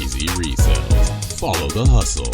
Reezy Resells. Follow the hustle.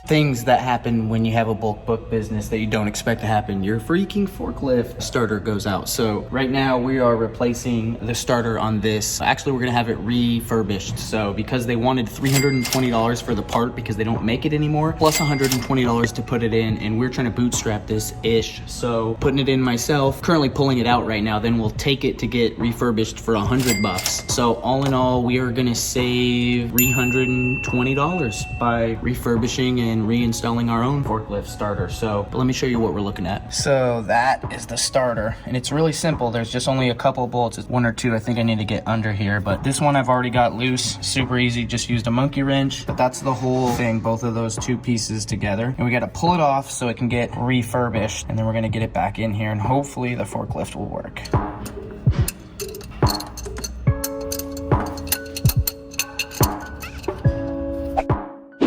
Things that happen when you have a bulk book business that you don't expect to happen. Your freaking forklift starter goes out. So right now we are replacing the starter on this. Actually, we're gonna have it refurbished. So because they wanted $320 for the part because they don't make it anymore, plus $120 to put it in, and we're trying to bootstrap this ish. So putting it in myself, currently pulling it out right now, then we'll take it to get refurbished for $100. So all in all, we are gonna save $320 by refurbishing and reinstalling our own forklift starter. So let me show you what we're looking at. So that is the starter, and it's really simple. There's just only a couple bolts. It's one or two I think I need to get under here, but this one I've already got loose. Super easy, just used a monkey wrench. But that's the whole thing, both of those two pieces together. And we got to pull it off so it can get refurbished, and then we're going to get it back in here, and hopefully the forklift will work.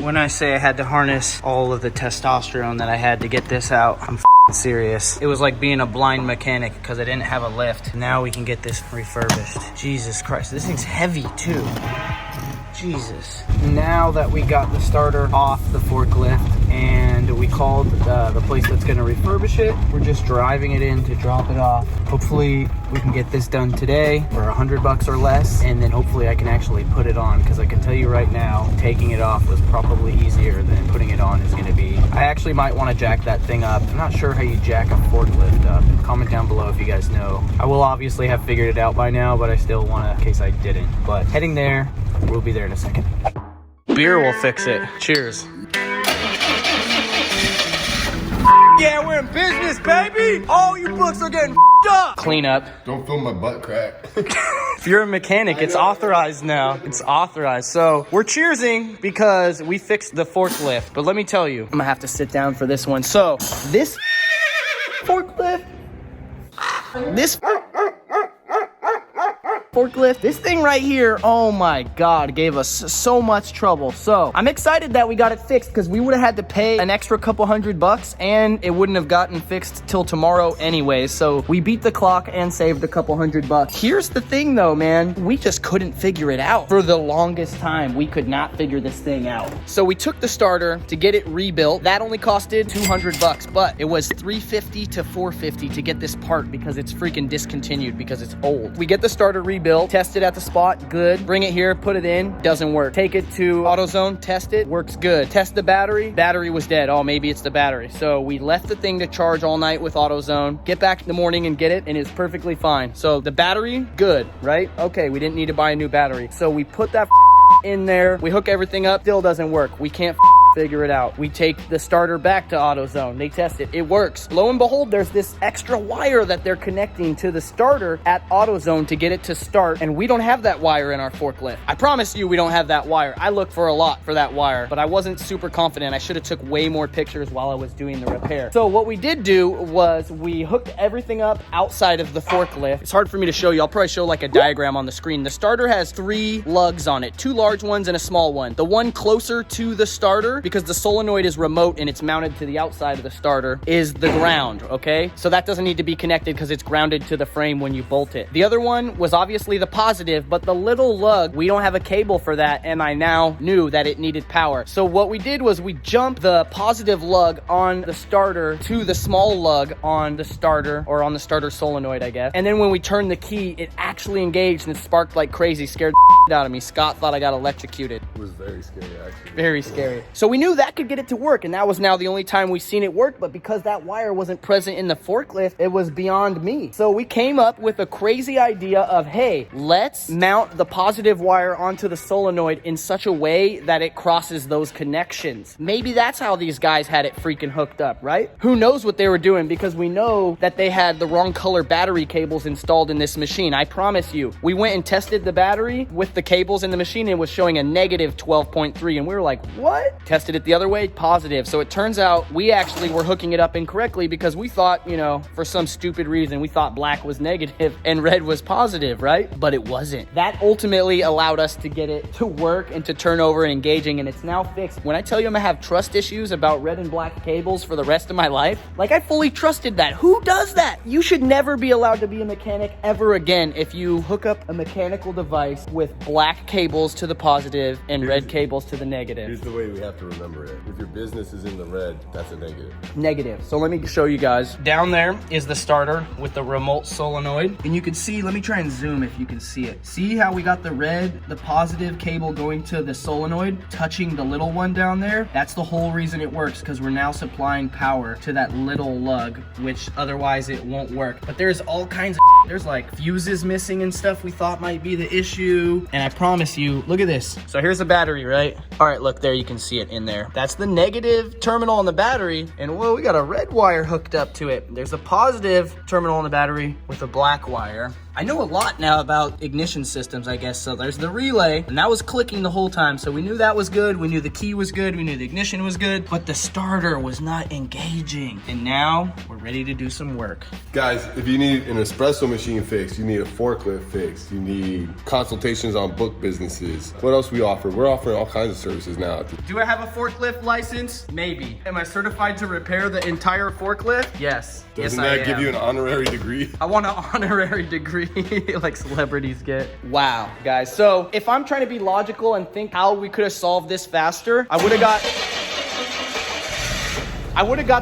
When I say I had to harness all of the testosterone that I had to get this out, I'm serious. It was like being a blind mechanic because I didn't have a lift. Now we can get this refurbished. Jesus Christ, this thing's heavy too. Jesus. Now that we got the starter off the forklift and we called the place that's gonna refurbish it, we're just driving it in to drop it off. Hopefully we can get this done today for $100 or less, and then hopefully I can actually put it on, because I can tell you right now, taking it off was probably easier than putting it on is gonna be. I actually might wanna jack that thing up. I'm not sure how you jack a forklift up. Comment down below if you guys know. I will obviously have figured it out by now, but I still wanna, in case I didn't. But heading there, we'll be there in a second. Beer will fix it. Cheers. Yeah, we're in business, baby! All you books are getting up! Clean up. Don't feel my butt crack. If you're a mechanic, it's authorized now. It's authorized. So we're cheersing because we fixed the forklift. But let me tell you, I'm gonna have to sit down for this one. So this forklift, this thing right here, oh my God, gave us so much trouble. So I'm excited that we got it fixed, because we would have had to pay an extra couple $100 and it wouldn't have gotten fixed till tomorrow anyway. So we beat the clock and saved a couple $100. Here's the thing though, man, we just couldn't figure it out. For the longest time, we could not figure this thing out. So we took the starter to get it rebuilt. That only costed $200, but it was $350 to $450 to get this part because it's freaking discontinued because it's old. We get the starter rebuilt, test it at the spot, good. Bring it here, put it in, doesn't work. Take it to AutoZone, test it, works good. Test the battery was dead. Oh, maybe it's the battery. So we left the thing to charge all night with AutoZone, get back in the morning and get it, and it's perfectly fine. So the battery, good, right? Okay, we didn't need to buy a new battery. So we put that in there, we hook everything up, still doesn't work. We can't figure it out. We take the starter back to AutoZone, they test it, it works. Lo and behold, there's this extra wire that they're connecting to the starter at AutoZone to get it to start, and we don't have that wire in our forklift. I promise you we don't have that wire. I looked for a lot for that wire, but I wasn't super confident. I should have took way more pictures while I was doing the repair. So what we did do was we hooked everything up outside of the forklift. It's hard for me to show you. I'll probably show like a diagram on the screen. The starter has 3 lugs on it, 2 large ones and a small one. The one closer to the starter, because the solenoid is remote and it's mounted to the outside of the starter, is the ground, okay? So that doesn't need to be connected because it's grounded to the frame when you bolt it. The other one was obviously the positive, but the little lug, we don't have a cable for that, and I now knew that it needed power. So what we did was we jumped the positive lug on the starter to the small lug on the starter, or on the starter solenoid, I guess. And then when we turned the key, it actually engaged and it sparked like crazy, scared the out of me. Scott thought I got electrocuted. It was very scary, actually. Very scary. So we knew that could get it to work, and that was now the only time we've seen it work, but because that wire wasn't present in the forklift, it was beyond me. So we came up with a crazy idea of, hey, let's mount the positive wire onto the solenoid in such a way that it crosses those connections. Maybe that's how these guys had it freaking hooked up, right? Who knows what they were doing, because we know that they had the wrong color battery cables installed in this machine. I promise you. We went and tested the battery with the cables in the machine, and it was showing a negative negative 12.3. And we were like, what? Tested it the other way, positive. So it turns out we actually were hooking it up incorrectly because we thought, you know, for some stupid reason, we thought black was negative and red was positive, right? But it wasn't. That ultimately allowed us to get it to work and to turn over and engaging, and it's now fixed. When I tell you I'm gonna have trust issues about red and black cables for the rest of my life, like, I fully trusted that. Who does that? You should never be allowed to be a mechanic ever again if you hook up a mechanical device with black cables to the positive and red cables to the negative. Here's the way we have to remember it. If your business is in the red, that's a negative. Negative. So let me show you guys. Down there is the starter with the remote solenoid. And you can see, let me try and zoom if you can see it. See how we got the red, the positive cable going to the solenoid, touching the little one down there? That's the whole reason it works, because we're now supplying power to that little lug, which otherwise it won't work. But there's all kinds of there's like fuses missing and stuff we thought might be the issue. And I promise you, look at this. So here's the battery, right? All right, look there, you can see it in there. That's the negative terminal on the battery. And whoa, we got a red wire hooked up to it. There's a positive terminal on the battery with a black wire. I know a lot now about ignition systems, I guess. So there's the relay, and that was clicking the whole time. So we knew that was good. We knew the key was good. We knew the ignition was good, but the starter was not engaging. And now we're ready to do some work. Guys, if you need an espresso machine fixed, you need a forklift fixed, you need consultations on book businesses. What else we offer? We're offering all kinds of services now. Do I have a forklift license? Maybe. Am I certified to repair the entire forklift? Yes. Doesn't yes, that give you an honorary degree? I want an honorary degree like celebrities get. Wow, guys. So if I'm trying to be logical and think how we could have solved this faster, I would have got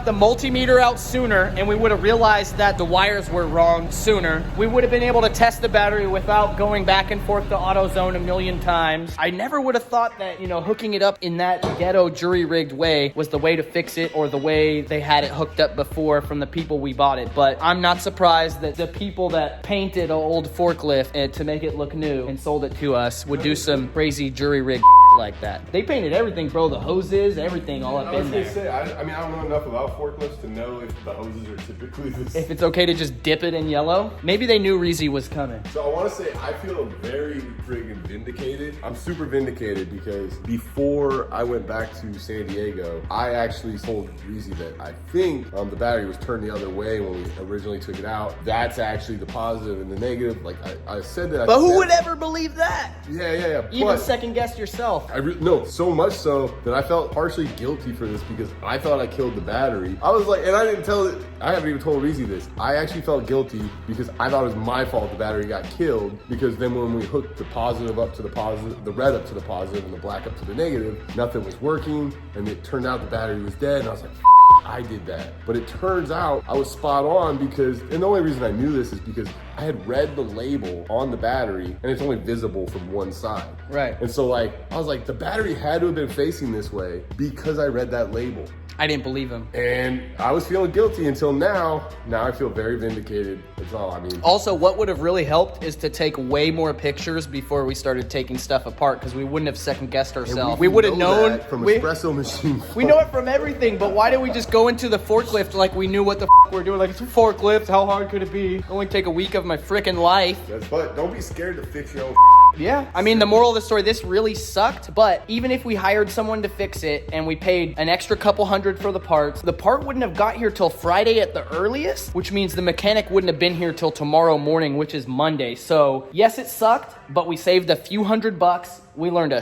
the multimeter out sooner, and we would have realized that the wires were wrong sooner. We would have been able to test the battery without going back and forth to AutoZone a million times. I never would have thought that, you know, hooking it up in that ghetto jury-rigged way was the way to fix it, or the way they had it hooked up before from the people we bought it. But I'm not surprised that the people that painted an old forklift to make it look new and sold it to us would do some crazy jury-rigged like that. They painted everything, bro. The hoses, everything all up in there. I mean, I don't know enough about forklifts to know if the hoses are typically this. If it's okay to just dip it in yellow. Maybe they knew Reezy was coming. So I want to say I feel very friggin' vindicated. I'm super vindicated because before I went back to San Diego, I actually told Reezy that I think the battery was turned the other way when we originally took it out. That's actually the positive and the negative. Like I said that. But who would ever believe that? Yeah. Even second guess yourself. No, so much so that I felt partially guilty for this because I thought I killed the battery. I was like, and I didn't tell it, I haven't even told Reezy this. I actually felt guilty because I thought it was my fault the battery got killed, because then when we hooked the positive up to the positive, the red up to the positive and the black up to the negative, nothing was working, and it turned out the battery was dead, and I was like, I did that. But it turns out I was spot on because, and the only reason I knew this is because I had read the label on the battery and it's only visible from one side. Right. And so like, I was like, the battery had to have been facing this way because I read that label. I didn't believe him. And I was feeling guilty until now. Now I feel very vindicated. That's all I mean. Also, what would have really helped is to take way more pictures before we started taking stuff apart, because we wouldn't have second guessed ourselves. We would have known from espresso machine. We know it from everything, but why did we just go into the forklift like we knew what the we were doing? Like, it's a forklift, how hard could it be? Only take a week of my freaking life. But don't be scared to fix your own. Yeah, I mean, the moral of the story, this really sucked, but even if we hired someone to fix it and we paid an extra couple $100 for the parts, the part wouldn't have got here till Friday at the earliest, which means the mechanic wouldn't have been here till tomorrow morning, which is Monday. So yes, it sucked, but we saved a few $100. We learned a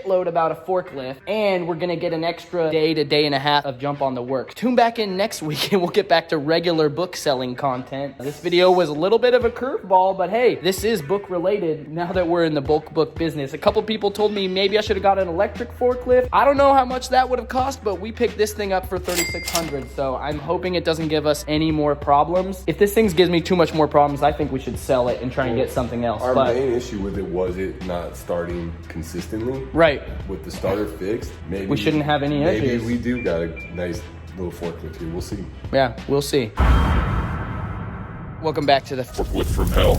load about a forklift, and we're gonna get an extra day to day and a half of jump on the work. Tune back in next week and we'll get back to regular book selling content. This video was a little bit of a curveball, but hey, this is book related now that we're in the bulk book business. A couple people told me maybe I should have got an electric forklift. I don't know how much that would have cost, but we picked this thing up for $3,600, so I'm hoping it doesn't give us any more problems. If this thing gives me too much more problems, I think we should sell it and try and get something else. Our main issue with it was it not starting consistently. Right. With the starter fixed, maybe we shouldn't have any issues. Maybe we do got a nice little forklift here. We'll see. Yeah, we'll see. Welcome back to the Forklift from hell.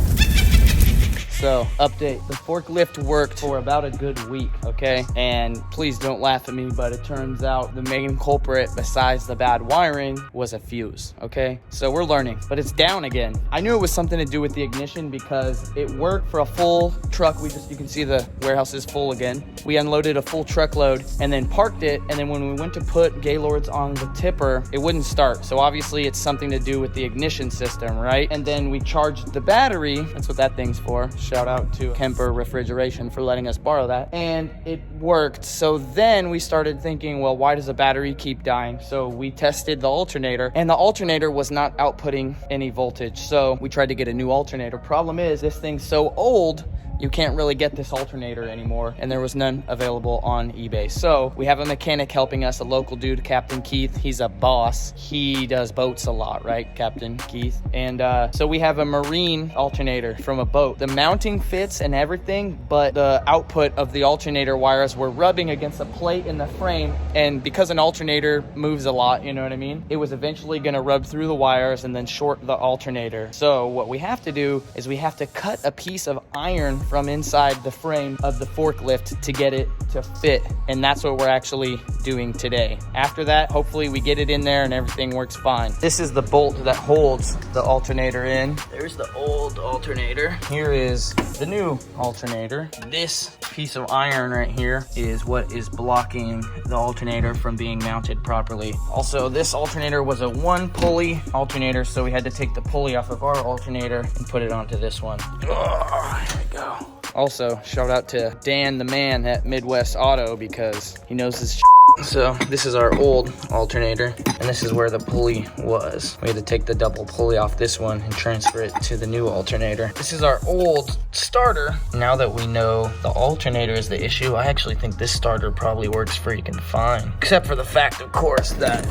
So, update. The forklift worked for about a good week, okay? And please don't laugh at me, but it turns out the main culprit, besides the bad wiring, was a fuse, okay? So we're learning, but it's down again. I knew it was something to do with the ignition because it worked for a full truck. You can see the warehouse is full again. We unloaded a full truckload and then parked it. And then when we went to put Gaylords on the tipper, it wouldn't start. So obviously it's something to do with the ignition system, right? And then we charged the battery. That's what that thing's for. Shout out to Kemper Refrigeration for letting us borrow that. And it worked. So then we started thinking, well, why does the battery keep dying? So we tested the alternator, and the alternator was not outputting any voltage. So we tried to get a new alternator. Problem is, this thing's so old, you can't really get this alternator anymore, and there was none available on eBay. So we have a mechanic helping us, a local dude, Captain Keith. He's a boss. He does boats a lot, right, Captain Keith? And so we have a marine alternator from a boat. The mounting fits and everything, but the output of the alternator wires were rubbing against a plate in the frame, and because an alternator moves a lot, you know what I mean? It was eventually gonna rub through the wires and then short the alternator. So what we have to do is we have to cut a piece of iron from inside the frame of the forklift to get it to fit, and that's what we're actually doing today. After that, hopefully we get it in there and everything works fine. This is the bolt that holds the alternator in. There's the old alternator. Here is the new alternator. This piece of iron right here is what is blocking the alternator from being mounted properly. Also, this alternator was a one pulley alternator, so we had to take the pulley off of our alternator and put it onto this one. Oh, here we go. Also, shout out to Dan the man at Midwest Auto because he knows his shit. So this is our old alternator, and this is where the pulley was. We had to take the double pulley off this one and transfer it to the new alternator. This is our old starter. Now that we know the alternator is the issue, I actually think this starter probably works freaking fine. Except for the fact, of course, that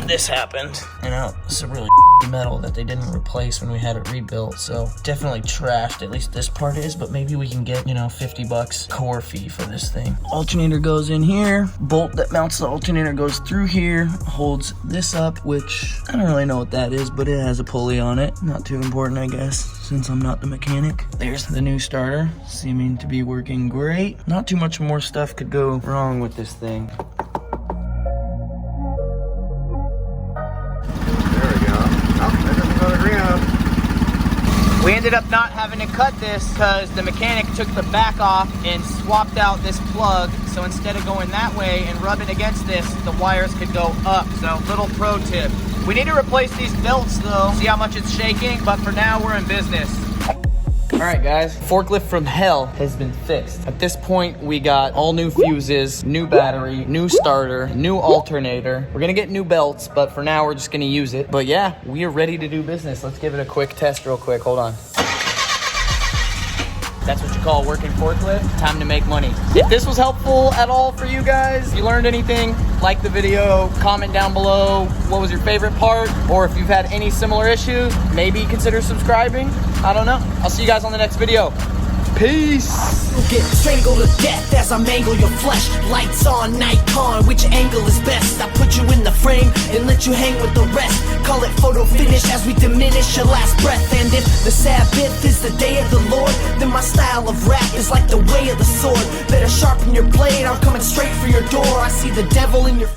this happened. You know, it's a really metal that they didn't replace when we had it rebuilt, so definitely trashed. At least this part is, but maybe we can get, you know, $50 core fee for this thing. Alternator goes in here. Bolt that mounts the alternator goes through here, holds this up, which I don't really know what that is, but it has a pulley on it. Not too important, I guess, since I'm not the mechanic. There's the new starter, seeming to be working great. Not too much more stuff could go wrong with this thing. We ended up not having to cut this because the mechanic took the back off and swapped out this plug. So instead of going that way and rubbing against this, the wires could go up. So little pro tip. We need to replace these belts though. See how much it's shaking, but for now we're in business. All right, guys, forklift from hell has been fixed. At this point, we got all new fuses, new battery, new starter, new alternator. We're gonna get new belts, but for now, we're just gonna use it. But yeah, we are ready to do business. Let's give it a quick test real quick. Hold on. That's what you call a working forklift. Time to make money. If this was helpful at all for you guys, you learned anything, like the video, comment down below what was your favorite part, or if you've had any similar issues, maybe consider subscribing. I don't know. I'll see you guys on the next video. Peace. Get strangled to death as I mangle your flesh. Lights on, Nikon, which angle is best? I put you in the frame and let you hang with the rest. Call it photo finish as we diminish your last breath. And if the Sabbath is the day of the Lord, then my style of rap is like the way of the sword. Better sharpen your blade, I'm coming straight for your door. I see the devil in your